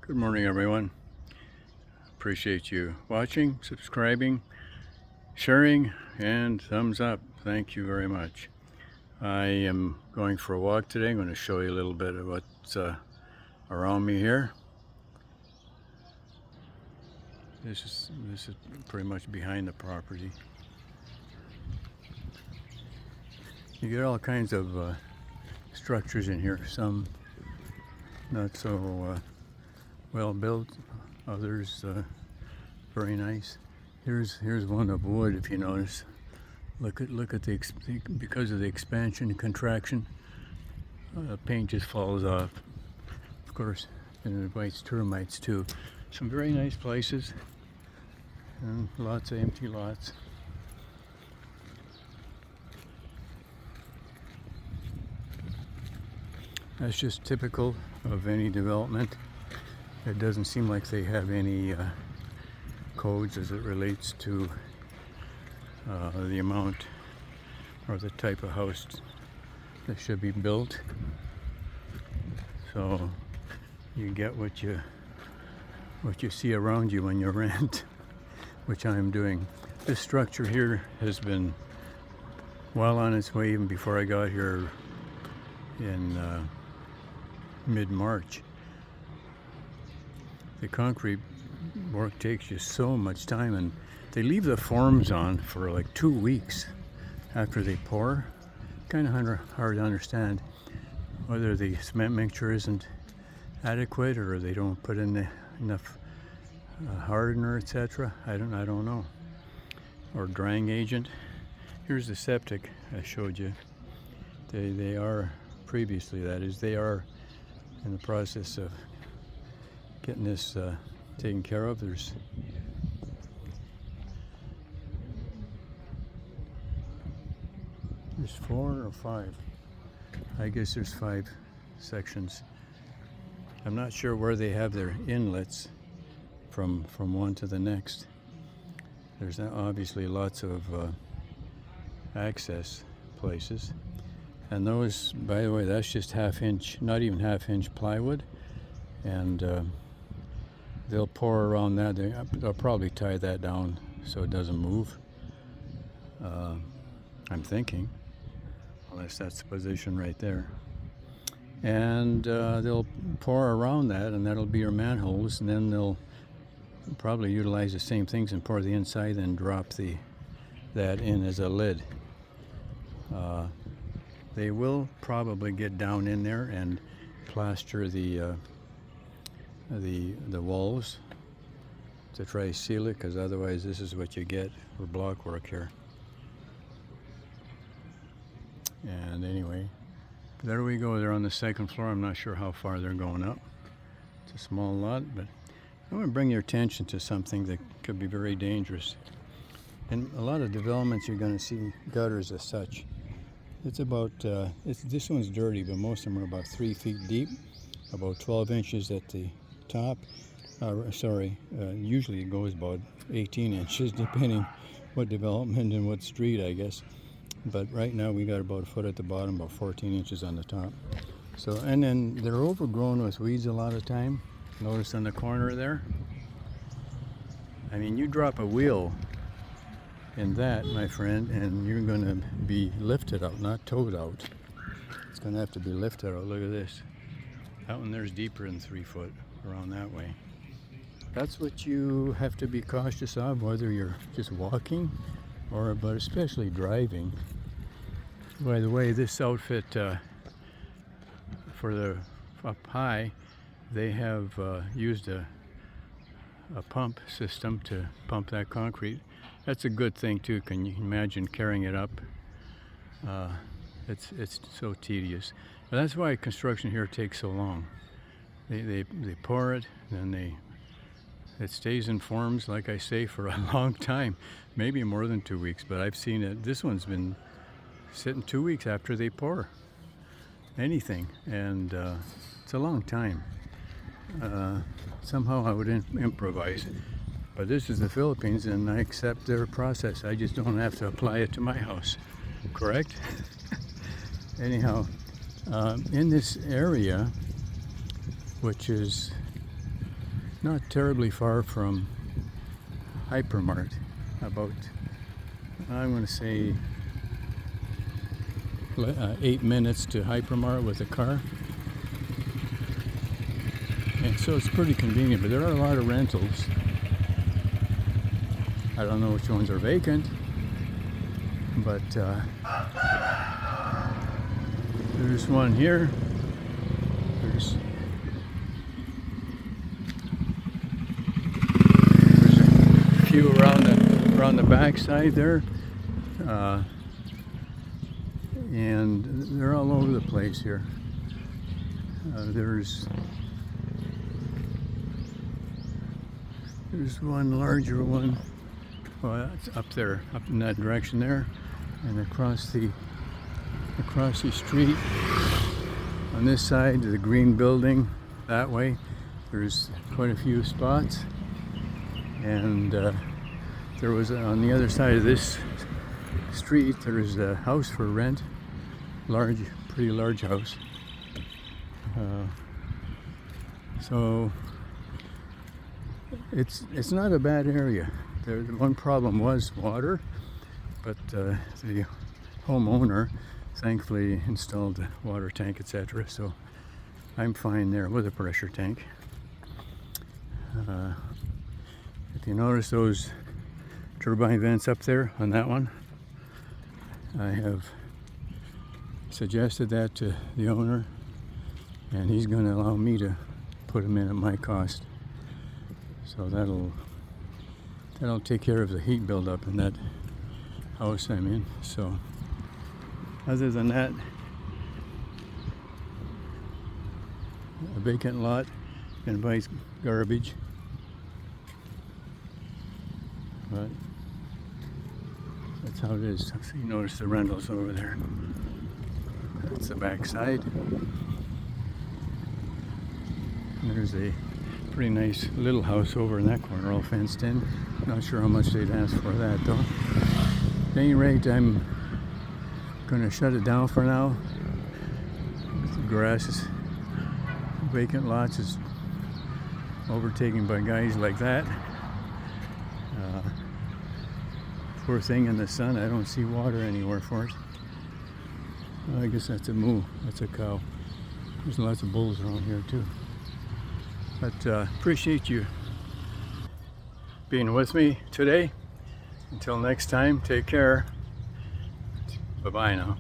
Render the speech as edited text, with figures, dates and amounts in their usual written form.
Good morning, everyone. Appreciate you watching, subscribing, sharing, and thumbs up. Thank you very much. I am going for a walk today. I'm going to show you a little bit of what's around me here. This is pretty much behind the property. You get all kinds of structures in here. Some not so well built, others very nice. Here's one of wood. If you notice, look at the because of the expansion and contraction, the paint just falls off. Of course, it invites termites too. Some very nice places and lots of empty lots. That's just typical of any development. It doesn't seem like they have any codes as it relates to the amount or the type of house that should be built. So you get what you see around you when you rent, which I'm doing. This structure here has been well on its way even before I got here in mid-March. The concrete work takes you so much time, and they leave the forms on for like 2 weeks after they pour. Kind of hard to understand whether the cement mixture isn't adequate or they don't put in enough hardener, etc. I don't know, or drying agent. Here's the septic I showed you. They are previously, that is, they are in the process of getting this taken care of. There's four or five. I guess there's 5 sections. I'm not sure where they have their inlets from one to the next. There's obviously lots of access places. And those, by the way, that's just half-inch, not even half-inch plywood. And they'll pour around that. They'll probably tie that down so it doesn't move. I'm thinking, unless that's the position right there. And they'll pour around that, and that'll be your manholes. And then they'll probably utilize the same things and pour the inside and drop that in as a lid. They will probably get down in there and plaster the walls to try to seal it, because otherwise this is what you get for block work here. And anyway, there we go. They're on the 2nd floor. I'm not sure how far they're going up. It's a small lot, but I want to bring your attention to something that could be very dangerous. In a lot of developments, you're going to see gutters as such. It's about, this one's dirty, but most of them are about 3 feet deep, about 12 inches at the top. Usually it goes about 18 inches, depending what development and what street, I guess. But right now we got about a foot at the bottom, about 14 inches on the top. So, and then they're overgrown with weeds a lot of time. Notice on the corner there. I mean, you drop a wheel in that, my friend, and you're going to be lifted out, not towed out. It's going to have to be lifted out. Look at this. That one there's deeper than 3 foot around that way. That's what you have to be cautious of, whether you're just walking but especially driving. By the way, this outfit for the up high, they have used a pump system to pump that concrete. That's a good thing too. Can you imagine carrying it up? It's so tedious. But that's why construction here takes so long. They pour it, then it stays in forms, like I say, for a long time, maybe more than 2 weeks. But I've seen it. This one's been sitting 2 weeks after they pour anything, and it's a long time. Somehow I would improvise. But this is the Philippines, and I accept their process. I just don't have to apply it to my house. Correct? Anyhow, in this area, which is not terribly far from Hypermart. About, I'm going to say, 8 minutes to Hypermart with a car. And so it's pretty convenient, but there are a lot of rentals. I don't know which ones are vacant, but there's one here. There's a few around the back side there, and they're all over the place here. There's one larger one. Well, it's up there, up in that direction there, and across the street on this side of the green building that way, there's quite a few spots. And there was, on the other side of this street, there's a house for rent, pretty large house. So it's not a bad area. The one problem was water, but the homeowner thankfully installed a water tank, etc. So I'm fine there with a pressure tank. If you notice those turbine vents up there on that one, I have suggested that to the owner, and he's going to allow me to put them in at my cost. So that'll take care of the heat buildup in that house I'm in. So other than that, a vacant lot invites garbage, but that's how it is. So you notice the rentals over there. That's the back side. There's a pretty nice little house over in that corner, all fenced in. Not sure how much they'd ask for that though. At any rate, I'm gonna shut it down for now. The grass is, vacant lots is overtaken by guys like that. Poor thing in the sun, I don't see water anywhere for it. Well, I guess that's a moo, that's a cow. There's lots of bulls around here too. But appreciate you being with me today. Until next time, take care. Bye-bye now.